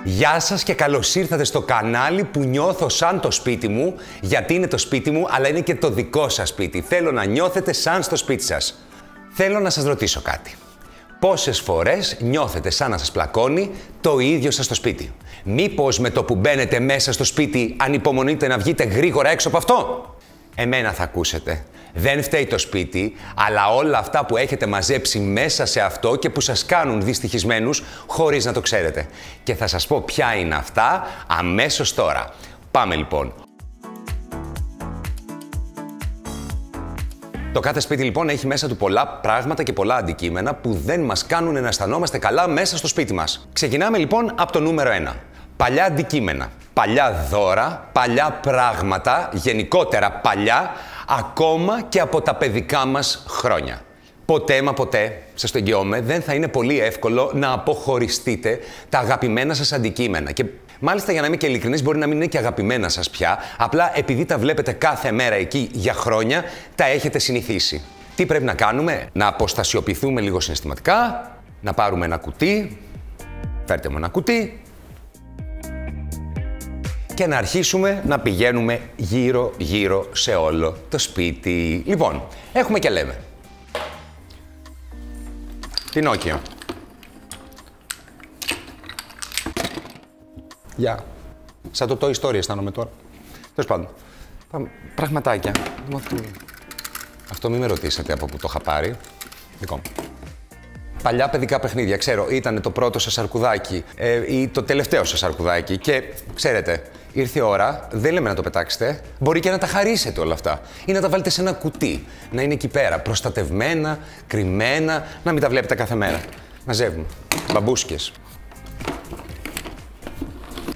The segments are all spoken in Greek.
Γεια σας και καλώς ήρθατε στο κανάλι που νιώθω σαν το σπίτι μου, γιατί είναι το σπίτι μου, αλλά είναι και το δικό σας σπίτι. Θέλω να νιώθετε σαν στο σπίτι σας. Θέλω να σας ρωτήσω κάτι. Πόσες φορές νιώθετε σαν να σας πλακώνει το ίδιο σας το σπίτι? Μήπως με το που μπαίνετε μέσα στο σπίτι ανυπομονείτε να βγείτε γρήγορα έξω από αυτό? Εμένα θα ακούσετε. Δεν φταίει το σπίτι, αλλά όλα αυτά που έχετε μαζέψει μέσα σε αυτό και που σας κάνουν δυστυχισμένους χωρίς να το ξέρετε. Και θα σας πω ποια είναι αυτά αμέσως τώρα. Πάμε λοιπόν. Το κάθε σπίτι λοιπόν έχει μέσα του πολλά πράγματα και πολλά αντικείμενα που δεν μας κάνουν να αισθανόμαστε καλά μέσα στο σπίτι μας. Ξεκινάμε λοιπόν από το νούμερο 1. Παλιά αντικείμενα, παλιά δώρα, παλιά πράγματα, γενικότερα παλιά, ακόμα και από τα παιδικά μας χρόνια. Ποτέ μα ποτέ, σας το εγγυώμαι, δεν θα είναι πολύ εύκολο να αποχωριστείτε τα αγαπημένα σας αντικείμενα. Και μάλιστα, για να είμαι και ειλικρινής, μπορεί να μην είναι και αγαπημένα σας πια, απλά επειδή τα βλέπετε κάθε μέρα εκεί για χρόνια, τα έχετε συνηθίσει. Τι πρέπει να κάνουμε? Να αποστασιοποιηθούμε λίγο συναισθηματικά, να πάρουμε ένα κουτί, φέρτε μου ένα κουτί, και να αρχίσουμε να πηγαίνουμε γύρω-γύρω σε όλο το σπίτι. Λοιπόν, έχουμε και λέμε. Πινόκιο. Γεια. Σαν το Toy Story αισθάνομαι τώρα. Τέλος πάντων. Πραγματάκια. Αυτό μην με ρωτήσετε από που το είχα πάρει. Δικό μου. Παλιά παιδικά παιχνίδια, ξέρω, ήταν το πρώτο σας αρκουδάκι ή το τελευταίο σας αρκουδάκι και ξέρετε, ήρθε η ώρα, δεν λέμε να το πετάξετε, μπορεί και να τα χαρίσετε όλα αυτά ή να τα βάλετε σε ένα κουτί, να είναι εκεί πέρα, προστατευμένα, κρυμμένα, να μην τα βλέπετε κάθε μέρα. Μαζεύουμε. Μπαμπούσκες.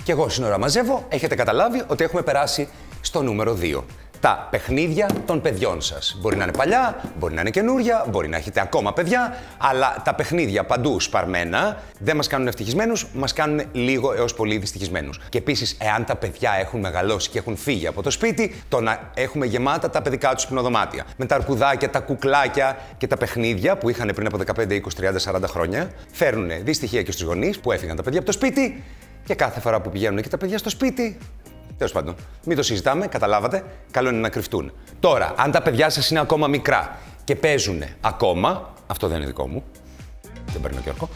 Και εγώ σύνορα μαζεύω, έχετε καταλάβει ότι έχουμε περάσει στο νούμερο 2. Τα παιχνίδια των παιδιών σας. Μπορεί να είναι παλιά, μπορεί να είναι καινούρια, μπορεί να έχετε ακόμα παιδιά, αλλά τα παιχνίδια παντού σπαρμένα δεν μας κάνουν ευτυχισμένους, μας κάνουν λίγο έως πολύ δυστυχισμένους. Και επίσης, εάν τα παιδιά έχουν μεγαλώσει και έχουν φύγει από το σπίτι, το να έχουμε γεμάτα τα παιδικά τους υπνοδωμάτια. Με τα αρκουδάκια, τα κουκλάκια και τα παιχνίδια που είχαν πριν από 15, 20, 30, 40 χρόνια, φέρνουν δυστυχία και στους γονείς που έφυγαν τα παιδιά από το σπίτι και κάθε φορά που πηγαίνουν και τα παιδιά στο σπίτι. Τέλος πάντων, μην το συζητάμε, καταλάβατε, καλό είναι να κρυφτούν. Τώρα, αν τα παιδιά σας είναι ακόμα μικρά και παίζουν ακόμα, αυτό δεν είναι δικό μου, δεν παίρνω και όρκο,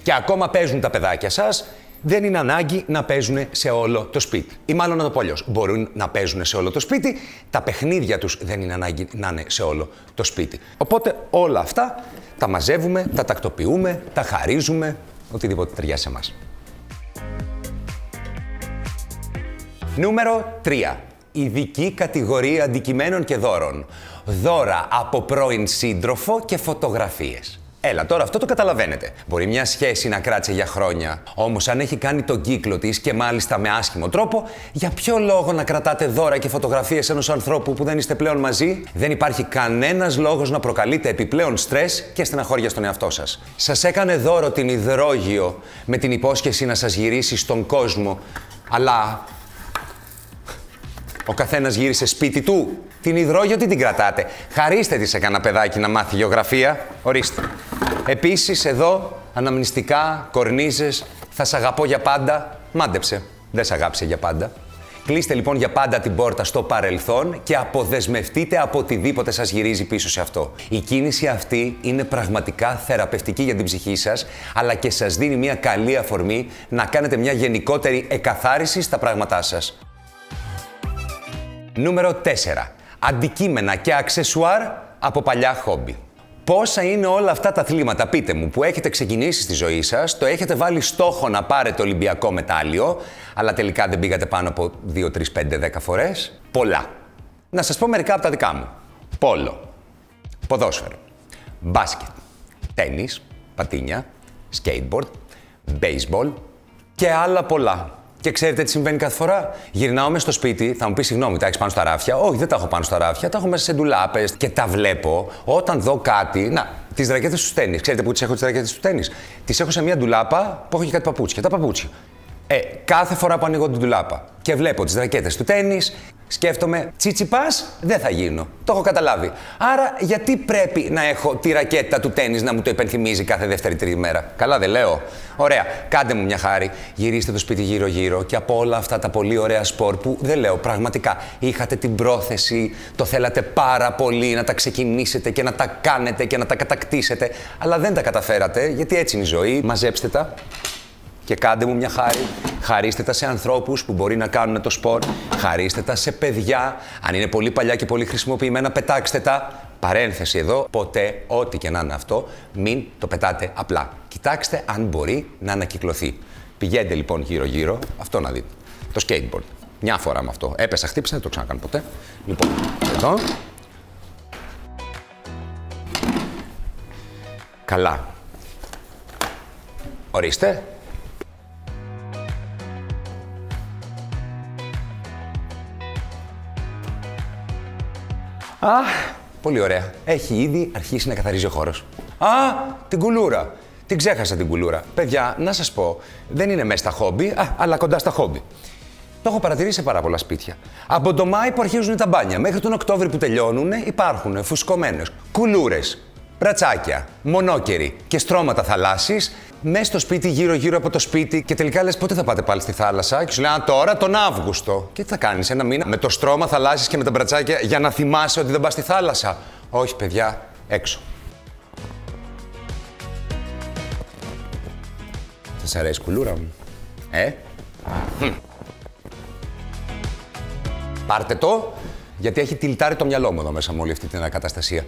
και ακόμα παίζουν τα παιδάκια σας, δεν είναι ανάγκη να παίζουν σε όλο το σπίτι. Ή μάλλον να το πω αλλιώς, μπορούν να παίζουν σε όλο το σπίτι, τα παιχνίδια τους δεν είναι ανάγκη να είναι σε όλο το σπίτι. Οπότε όλα αυτά τα μαζεύουμε, τα τακτοποιούμε, τα χαρίζουμε, οτιδήποτε ταιριάζει σε εμάς. Νούμερο 3. Ειδική κατηγορία αντικειμένων και δώρων. Δώρα από πρώην σύντροφο και φωτογραφίες. Έλα, τώρα αυτό το καταλαβαίνετε. Μπορεί μια σχέση να κράτησε για χρόνια, όμως αν έχει κάνει τον κύκλο της και μάλιστα με άσχημο τρόπο, για ποιο λόγο να κρατάτε δώρα και φωτογραφίες ενός ανθρώπου που δεν είστε πλέον μαζί? Δεν υπάρχει κανένας λόγος να προκαλείτε επιπλέον στρες και στεναχώρια στον εαυτό σας. Σας έκανε δώρο την υδρόγειο με την υπόσχεση να σας γυρίσει στον κόσμο, αλλά ο καθένας γύρισε σπίτι του. Την υδρόγειο τι την κρατάτε? Χαρίστε τη σε κανένα παιδάκι να μάθει γεωγραφία. Ορίστε. Επίσης εδώ αναμνηστικά, κορνίζες, θα σ' αγαπώ για πάντα. Μάντεψε. Δεν σ' αγάπησε για πάντα. Κλείστε λοιπόν για πάντα την πόρτα στο παρελθόν και αποδεσμευτείτε από οτιδήποτε σας γυρίζει πίσω σε αυτό. Η κίνηση αυτή είναι πραγματικά θεραπευτική για την ψυχή σας, αλλά και σας δίνει μια καλή αφορμή να κάνετε μια γενικότερη εκαθάριση στα πράγματά σας. Νούμερο 4. Αντικείμενα και αξεσουάρ από παλιά χόμπι. Πόσα είναι όλα αυτά τα αθλήματα, πείτε μου, που έχετε ξεκινήσει στη ζωή σας, το έχετε βάλει στόχο να πάρετε ολυμπιακό μετάλλιο, αλλά τελικά δεν πήγατε πάνω από 2, 3, 5, 10 φορές? Πολλά. Να σας πω μερικά από τα δικά μου. Πόλο, ποδόσφαιρο, μπάσκετ, τένις, πατίνια, skateboard, baseball και άλλα πολλά. Και ξέρετε τι συμβαίνει κάθε φορά? Γυρνάω μες στο σπίτι, θα μου πει συγγνώμη, τα έχεις πάνω στα ράφια? Όχι, δεν τα έχω πάνω στα ράφια, τα έχω μέσα σε ντουλάπες και τα βλέπω όταν δω κάτι. Να, τις ρακέτες του τένις. Ξέρετε πού τις έχω τις ρακέτες του τένις? Τις έχω σε μια ντουλάπα που έχω και κάτι παπούτσια. Τα παπούτσια. Κάθε φορά που ανοίγω την ντουλάπα και βλέπω τις ρακέτες του τένις, σκέφτομαι, Τσιτσιπάς δεν θα γίνω. Το έχω καταλάβει. Άρα, γιατί πρέπει να έχω τη ρακέτα του τένις να μου το υπενθυμίζει κάθε δεύτερη-τρίτη μέρα? Καλά, δεν λέω. Ωραία, κάντε μου μια χάρη. Γυρίστε το σπίτι γύρω-γύρω και από όλα αυτά τα πολύ ωραία σπορ που δεν λέω πραγματικά. Είχατε την πρόθεση, το θέλατε πάρα πολύ να τα ξεκινήσετε και να τα κάνετε και να τα κατακτήσετε, αλλά δεν τα καταφέρατε, γιατί έτσι είναι η ζωή. Μαζέψτε τα. Και κάντε μου μια χάρη, χαρίστε τα σε ανθρώπους που μπορεί να κάνουν το σπορ, χαρίστε τα σε παιδιά, αν είναι πολύ παλιά και πολύ χρησιμοποιημένα, πετάξτε τα. Παρένθεση εδώ, ποτέ, ό,τι και να είναι αυτό, μην το πετάτε απλά. Κοιτάξτε αν μπορεί να ανακυκλωθεί. Πηγαίνετε λοιπόν γύρω-γύρω, αυτό να δείτε, το skateboard. Μια φορά με αυτό, έπεσα, χτύπησα, δεν το ξανακάνω ποτέ. Λοιπόν, εδώ. Καλά. Ορίστε. Α, πολύ ωραία. Έχει ήδη αρχίσει να καθαρίζει ο χώρος. Α, την κουλούρα. Την ξέχασα την κουλούρα. Παιδιά, να σας πω, δεν είναι μέσα στα χόμπι, αλλά κοντά στα χόμπι. Το έχω παρατηρήσει σε πάρα πολλά σπίτια. Από το Μάη που αρχίζουν τα μπάνια μέχρι τον Οκτώβρη που τελειώνουν, υπάρχουν φουσκωμένες κουλούρες, μπρατσάκια, μονόκεροι και στρώματα θαλάσσης μέσα στο σπίτι, γύρω-γύρω από το σπίτι. Και τελικά λες πότε θα πάτε πάλι στη θάλασσα? Και σου λέει τώρα τον Αύγουστο. Και τι θα κάνεις ένα μήνα με το στρώμα θαλάσσης και με τα μπρατσάκια για να θυμάσαι ότι δεν πας στη θάλασσα? Όχι, παιδιά, έξω. Σας αρέσει η κουλούρα μου? Πάρτε το, γιατί έχει τυλτάρει το μυαλό μου εδώ μέσα με όλη αυτή την ανακαταστασία.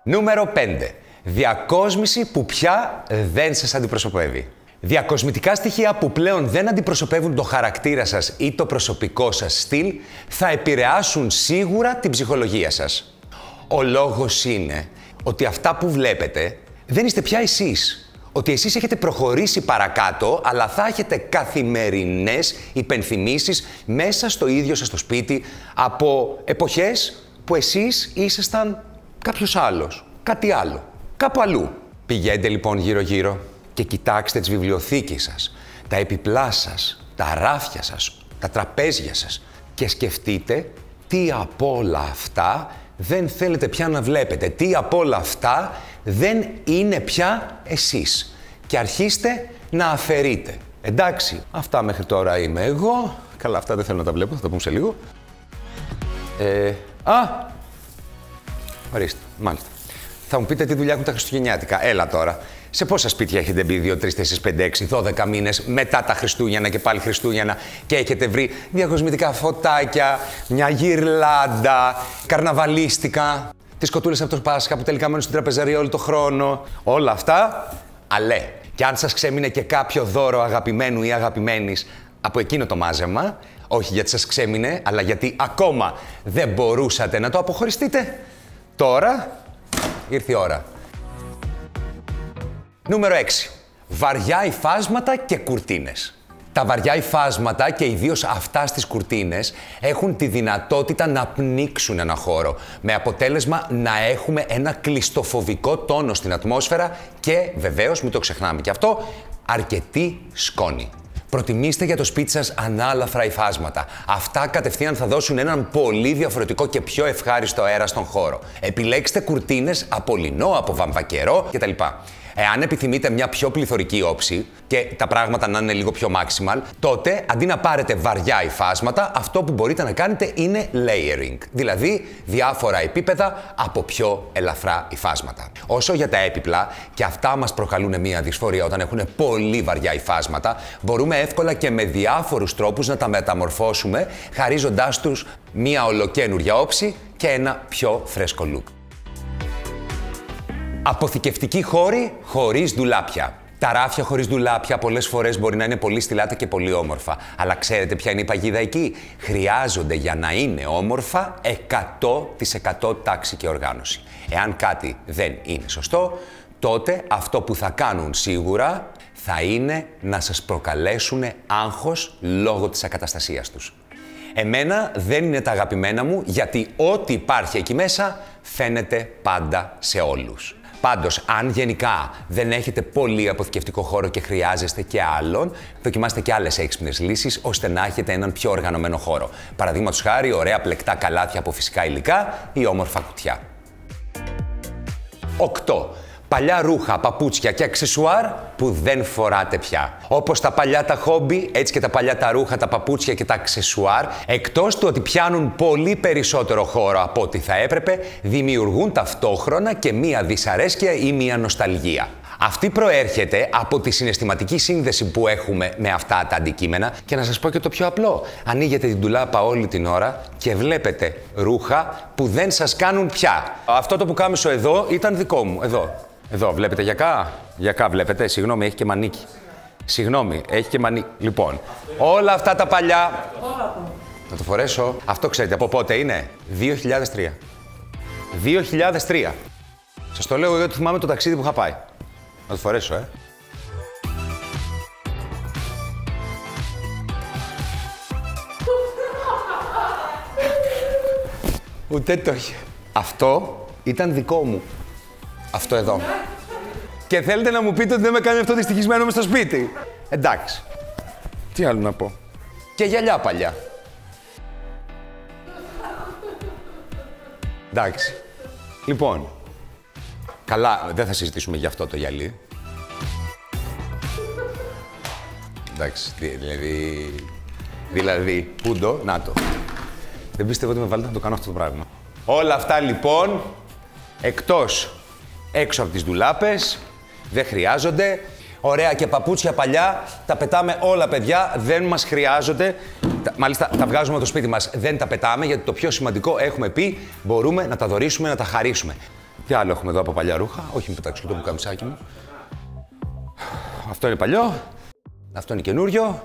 Νούμερο 5. Διακόσμηση που πια δεν σας αντιπροσωπεύει. Διακοσμητικά στοιχεία που πλέον δεν αντιπροσωπεύουν το χαρακτήρα σας ή το προσωπικό σας στυλ θα επηρεάσουν σίγουρα την ψυχολογία σας. Ο λόγος είναι ότι αυτά που βλέπετε δεν είστε πια εσείς. Ότι εσείς έχετε προχωρήσει παρακάτω, αλλά θα έχετε καθημερινές υπενθυμίσεις μέσα στο ίδιο σας το σπίτι από εποχές που εσείς ήσασταν κάποιος άλλος, κάτι άλλο, κάπου αλλού. Πηγαίνετε λοιπόν γύρω-γύρω και κοιτάξτε τις βιβλιοθήκες σας, τα επιπλά σας, τα ράφια σας, τα τραπέζια σας και σκεφτείτε τι από όλα αυτά δεν θέλετε πια να βλέπετε, τι από όλα αυτά δεν είναι πια εσείς. Και αρχίστε να αφαιρείτε. Εντάξει, αυτά μέχρι τώρα είμαι εγώ. Καλά, αυτά δεν θέλω να τα βλέπω, θα τα πούμε σε λίγο. Ορίστε, μάλιστα. Θα μου πείτε τι δουλειά έχουν τα Χριστουγεννιάτικα. Έλα τώρα. Σε πόσα σπίτια έχετε μπει 2, 3, 4, 5, 6, 12 μήνες μετά τα Χριστούγεννα και πάλι Χριστούγεννα και έχετε βρει διακοσμητικά φωτάκια, μια γυρλάντα, καρναβαλίστικα, τις κοτούλες από το Πάσχα που τελικά μένουν στην τραπεζαρία όλο το χρόνο. Όλα αυτά, αλέ. Και αν σας ξέμεινε και κάποιο δώρο αγαπημένου ή αγαπημένης από εκείνο το μάζεμα, όχι γιατί σας ξέμεινε, αλλά γιατί ακόμα δεν μπορούσατε να το αποχωριστείτε, τώρα ήρθε η ώρα. Νούμερο 6. Βαριά υφάσματα και κουρτίνες. Τα βαριά υφάσματα και ιδίως αυτά στις κουρτίνες έχουν τη δυνατότητα να πνίξουν ένα χώρο, με αποτέλεσμα να έχουμε ένα κλειστοφοβικό τόνο στην ατμόσφαιρα και βεβαίως, μην το ξεχνάμε και αυτό, αρκετή σκόνη. Προτιμήστε για το σπίτι σας ανάλαφρα υφάσματα. Αυτά κατευθείαν θα δώσουν έναν πολύ διαφορετικό και πιο ευχάριστο αέρα στον χώρο. Επιλέξτε κουρτίνες από λινό, από βαμβακερό κτλ. Εάν επιθυμείτε μια πιο πληθωρική όψη και τα πράγματα να είναι λίγο πιο maximal, τότε αντί να πάρετε βαριά υφάσματα, αυτό που μπορείτε να κάνετε είναι layering, δηλαδή διάφορα επίπεδα από πιο ελαφρά υφάσματα. Όσο για τα έπιπλα, και αυτά μας προκαλούν μια δυσφορία όταν έχουν πολύ βαριά υφάσματα, μπορούμε εύκολα και με διάφορους τρόπους να τα μεταμορφώσουμε, χαρίζοντάς τους μια ολοκαίνουργια όψη και ένα πιο φρέσκο look. Αποθηκευτικοί χώροι χωρίς ντουλάπια. Τα ράφια χωρίς ντουλάπια πολλές φορές μπορεί να είναι πολύ στυλάτα και πολύ όμορφα. Αλλά ξέρετε ποια είναι η παγίδα εκεί? Χρειάζονται για να είναι όμορφα 100% τάξη και οργάνωση. Εάν κάτι δεν είναι σωστό, τότε αυτό που θα κάνουν σίγουρα θα είναι να σας προκαλέσουν άγχος λόγω της ακαταστασίας τους. Εμένα δεν είναι τα αγαπημένα μου, γιατί ό,τι υπάρχει εκεί μέσα φαίνεται πάντα σε όλους. Πάντως, αν γενικά δεν έχετε πολύ αποθηκευτικό χώρο και χρειάζεστε και άλλον, δοκιμάστε και άλλες έξυπνες λύσεις ώστε να έχετε έναν πιο οργανωμένο χώρο. Παραδείγματος χάρη, ωραία πλεκτά καλάθια από φυσικά υλικά ή όμορφα κουτιά. 8. Παλιά ρούχα, παπούτσια και αξεσουάρ που δεν φοράτε πια. Όπως τα παλιά τα χόμπι, έτσι και τα παλιά τα ρούχα, τα παπούτσια και τα αξεσουάρ, εκτός του ότι πιάνουν πολύ περισσότερο χώρο από ό,τι θα έπρεπε, δημιουργούν ταυτόχρονα και μία δυσαρέσκεια ή μία νοσταλγία. Αυτή προέρχεται από τη συναισθηματική σύνδεση που έχουμε με αυτά τα αντικείμενα και να σας πω και το πιο απλό. Ανοίγετε την ντουλάπα όλη την ώρα και βλέπετε ρούχα που δεν σας κάνουν πια. Αυτό το πουκάμισο εδώ ήταν δικό μου, εδώ βλέπετε γιακά βλέπετε, συγγνώμη, έχει και μανίκι. Συγγνώμη, έχει και μανίκι. Λοιπόν, όλα αυτά τα παλιά... Να το φορέσω. Αυτό ξέρετε από πότε είναι? 2003. 2003. Σας το λέω εγώ γιατί θυμάμαι το ταξίδι που είχα πάει. Να το φορέσω, Ούτε το είχε. Αυτό ήταν δικό μου. Αυτό εδώ. Και θέλετε να μου πείτε ότι δεν με κάνει αυτό δυστυχισμένο μες στο σπίτι. Εντάξει. Τι άλλο να πω. Και γυαλιά παλιά. Εντάξει. Λοιπόν. Καλά, δεν θα συζητήσουμε γι' αυτό το γυαλί. Εντάξει, δηλαδή, πούντο, να το. Δεν πιστεύω ότι με βάλετε να το κάνω αυτό το πράγμα. Όλα αυτά λοιπόν, εκτός έξω από τις ντουλάπες, δεν χρειάζονται. Ωραία και παπούτσια παλιά, τα πετάμε όλα παιδιά, δεν μας χρειάζονται. Μάλιστα τα βγάζουμε από το σπίτι μας, δεν τα πετάμε γιατί το πιο σημαντικό έχουμε πει, μπορούμε να τα δωρήσουμε, να τα χαρίσουμε. Τι άλλο έχουμε εδώ από παλιά ρούχα, όχι με πετάξω το πουκαμισάκι μου. Αυτό είναι παλιό, αυτό είναι καινούριο.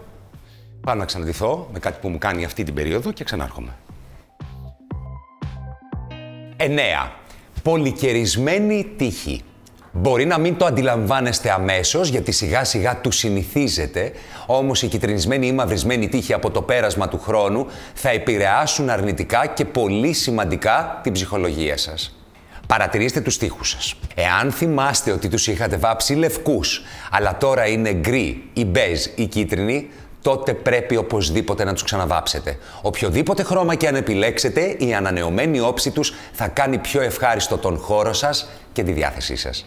Πάω να ξαναδυθώ με κάτι που μου κάνει αυτή την περίοδο και ξανάρχομαι. 9. Πολυκαιρισμένη τύχη. Μπορεί να μην το αντιλαμβάνεστε αμέσως, γιατί σιγά σιγά του συνηθίζετε, όμως η κυτρινισμένη ή μαυρισμένη τύχη από το πέρασμα του χρόνου θα επηρεάσουν αρνητικά και πολύ σημαντικά την ψυχολογία σας. Παρατηρήστε τους τοίχους σας. Εάν θυμάστε ότι τους είχατε βάψει λευκούς, αλλά τώρα είναι γκρι ή μπέζ ή κίτρινοι, τότε πρέπει οπωσδήποτε να τους ξαναβάψετε. Οποιοδήποτε χρώμα και αν επιλέξετε, η ανανεωμένη όψη τους θα κάνει πιο ευχάριστο τον χώρο σας και τη διάθεσή σας.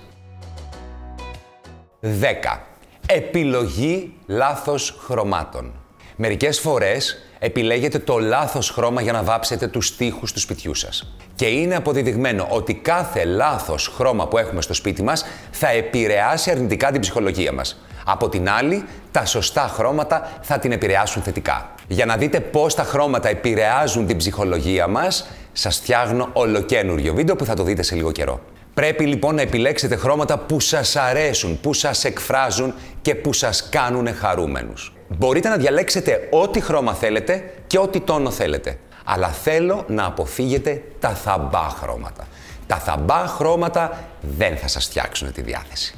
10. Επιλογή λάθος χρωμάτων. Μερικές φορές επιλέγετε το λάθος χρώμα για να βάψετε τους τοίχους του σπιτιού σας. Και είναι αποδεδειγμένο ότι κάθε λάθος χρώμα που έχουμε στο σπίτι μας θα επηρεάσει αρνητικά την ψυχολογία μας. Από την άλλη, τα σωστά χρώματα θα την επηρεάσουν θετικά. Για να δείτε πώς τα χρώματα επηρεάζουν την ψυχολογία μας, σας φτιάχνω ολοκένουργιο βίντεο που θα το δείτε σε λίγο καιρό. Πρέπει λοιπόν να επιλέξετε χρώματα που σας αρέσουν, που σας εκφράζουν και που σας κάνουν χαρούμενους. Μπορείτε να διαλέξετε ό,τι χρώμα θέλετε και ό,τι τόνο θέλετε. Αλλά θέλω να αποφύγετε τα θαμπά χρώματα. Τα θαμπά χρώματα δεν θα σας φτιάξουν τη διάθεση.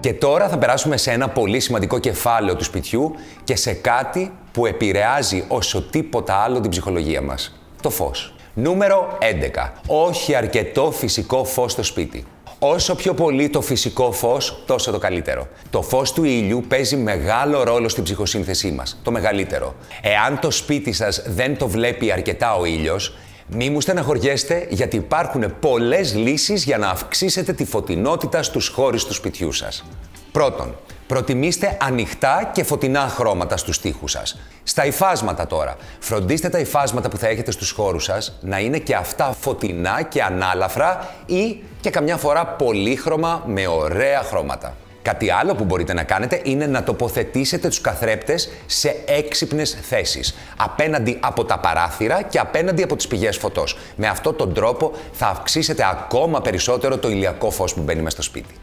Και τώρα θα περάσουμε σε ένα πολύ σημαντικό κεφάλαιο του σπιτιού και σε κάτι που επηρεάζει όσο τίποτα άλλο την ψυχολογία μας. Το φως. Νούμερο 11. Όχι αρκετό φυσικό φως στο σπίτι. Όσο πιο πολύ το φυσικό φως, τόσο το καλύτερο. Το φως του ήλιου παίζει μεγάλο ρόλο στην ψυχοσύνθεσή μας. Το μεγαλύτερο. Εάν το σπίτι σας δεν το βλέπει αρκετά ο ήλιος, μη μου στεναχωριέστε γιατί υπάρχουν πολλές λύσεις για να αυξήσετε τη φωτεινότητα στους χώρους του σπιτιού σας. Πρώτον, προτιμήστε ανοιχτά και φωτεινά χρώματα στους τοίχους σας. Στα υφάσματα τώρα, φροντίστε τα υφάσματα που θα έχετε στους χώρους σας να είναι και αυτά φωτεινά και ανάλαφρα ή και καμιά φορά πολύχρωμα με ωραία χρώματα. Κάτι άλλο που μπορείτε να κάνετε είναι να τοποθετήσετε τους καθρέπτες σε έξυπνες θέσεις, απέναντι από τα παράθυρα και απέναντι από τις πηγές φωτός. Με αυτόν τον τρόπο θα αυξήσετε ακόμα περισσότερο το ηλιακό φως που μπαίνει μες στο σπίτι.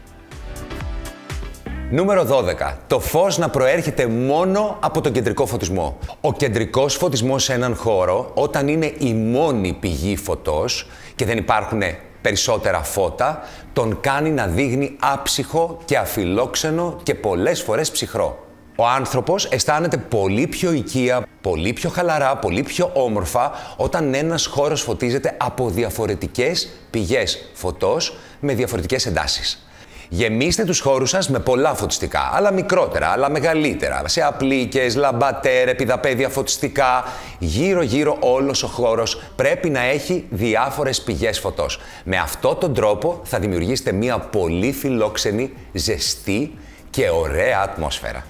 Νούμερο 12. Το φως να προέρχεται μόνο από τον κεντρικό φωτισμό. Ο κεντρικός φωτισμός σε έναν χώρο, όταν είναι η μόνη πηγή φωτός και δεν υπάρχουν περισσότερα φώτα, τον κάνει να δείχνει άψυχο και αφιλόξενο και πολλές φορές ψυχρό. Ο άνθρωπος αισθάνεται πολύ πιο οικία, πολύ πιο χαλαρά, πολύ πιο όμορφα όταν ένας χώρος φωτίζεται από διαφορετικές πηγές φωτός με διαφορετικές εντάσεις. Γεμίστε τους χώρους σας με πολλά φωτιστικά, άλλα μικρότερα, άλλα μεγαλύτερα, σε απλίκες, λαμπατέρ, επιδαπέδια φωτιστικά. Γύρω-γύρω όλος ο χώρος πρέπει να έχει διάφορες πηγές φωτός. Με αυτόν τον τρόπο θα δημιουργήσετε μια πολύ φιλόξενη, ζεστή και ωραία ατμόσφαιρα.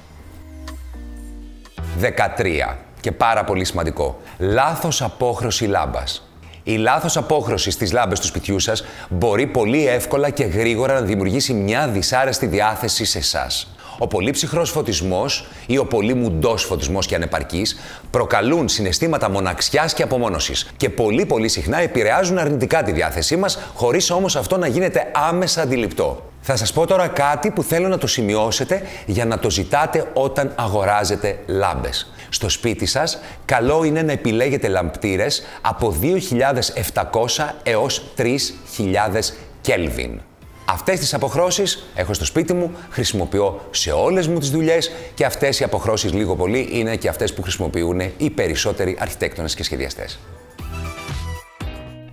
13. Και πάρα πολύ σημαντικό. Λάθος απόχρωση λάμπας. Η λάθος απόχρωση στις λάμπες του σπιτιού σας μπορεί πολύ εύκολα και γρήγορα να δημιουργήσει μια δυσάρεστη διάθεση σε εσάς. Ο πολύ ψυχρός φωτισμός ή ο πολύ μουντός φωτισμός και ανεπαρκής προκαλούν συναισθήματα μοναξιάς και απομόνωσης και πολύ συχνά επηρεάζουν αρνητικά τη διάθεσή μας, χωρίς όμως αυτό να γίνεται άμεσα αντιληπτό. Θα σας πω τώρα κάτι που θέλω να το σημειώσετε για να το ζητάτε όταν αγοράζετε λάμπες. Στο σπίτι σας, καλό είναι να επιλέγετε λαμπτήρες από 2.700 έως 3.000 Kelvin. Αυτές τις αποχρώσεις έχω στο σπίτι μου, χρησιμοποιώ σε όλες μου τις δουλειές και αυτές οι αποχρώσεις λίγο πολύ είναι και αυτές που χρησιμοποιούν οι περισσότεροι αρχιτέκτονες και σχεδιαστές.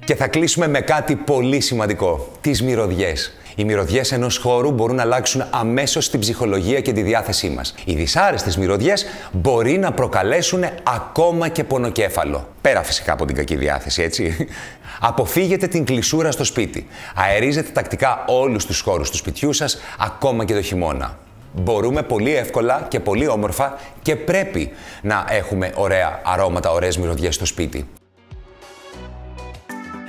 Και θα κλείσουμε με κάτι πολύ σημαντικό, τις μυρωδιές. Οι μυρωδιές ενός χώρου μπορούν να αλλάξουν αμέσως την ψυχολογία και τη διάθεσή μας. Οι δυσάρεστες μυρωδιές μπορεί να προκαλέσουν ακόμα και πονοκέφαλο. Πέρα φυσικά από την κακή διάθεση, έτσι. Αποφύγετε την κλεισούρα στο σπίτι. Αερίζετε τακτικά όλους τους χώρους του σπιτιού σας, ακόμα και το χειμώνα. Μπορούμε πολύ εύκολα και πολύ όμορφα και πρέπει να έχουμε ωραία αρώματα, ωραίες μυρωδιές στο σπίτι.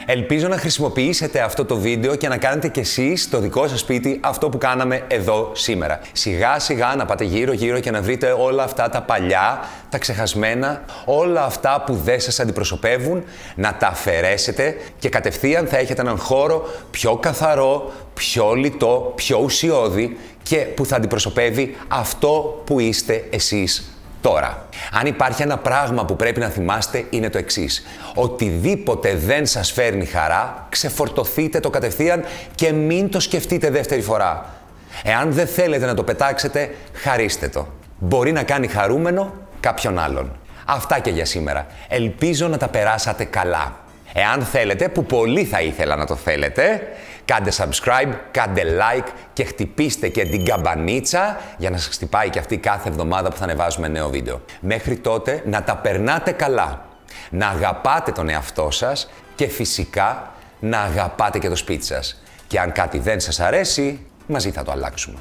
Ελπίζω να χρησιμοποιήσετε αυτό το βίντεο και να κάνετε κι εσείς στο δικό σας σπίτι αυτό που κάναμε εδώ σήμερα. Σιγά σιγά να πάτε γύρω-γύρω και να βρείτε όλα αυτά τα παλιά, τα ξεχασμένα, όλα αυτά που δεν σας αντιπροσωπεύουν, να τα αφαιρέσετε και κατευθείαν θα έχετε έναν χώρο πιο καθαρό, πιο λιτό, πιο ουσιώδη και που θα αντιπροσωπεύει αυτό που είστε εσείς τώρα. Αν υπάρχει ένα πράγμα που πρέπει να θυμάστε είναι το εξής. Οτιδήποτε δεν σας φέρνει χαρά, ξεφορτωθείτε το κατευθείαν και μην το σκεφτείτε δεύτερη φορά. Εάν δεν θέλετε να το πετάξετε, χαρίστε το. Μπορεί να κάνει χαρούμενο κάποιον άλλον. Αυτά και για σήμερα. Ελπίζω να τα περάσατε καλά. Εάν θέλετε, που πολύ θα ήθελα να το θέλετε, κάντε subscribe, κάντε like και χτυπήστε και την καμπανίτσα για να σας χτυπάει και αυτή κάθε εβδομάδα που θα ανεβάζουμε νέο βίντεο. Μέχρι τότε να τα περνάτε καλά, να αγαπάτε τον εαυτό σας και φυσικά να αγαπάτε και το σπίτι σας. Και αν κάτι δεν σας αρέσει, μαζί θα το αλλάξουμε.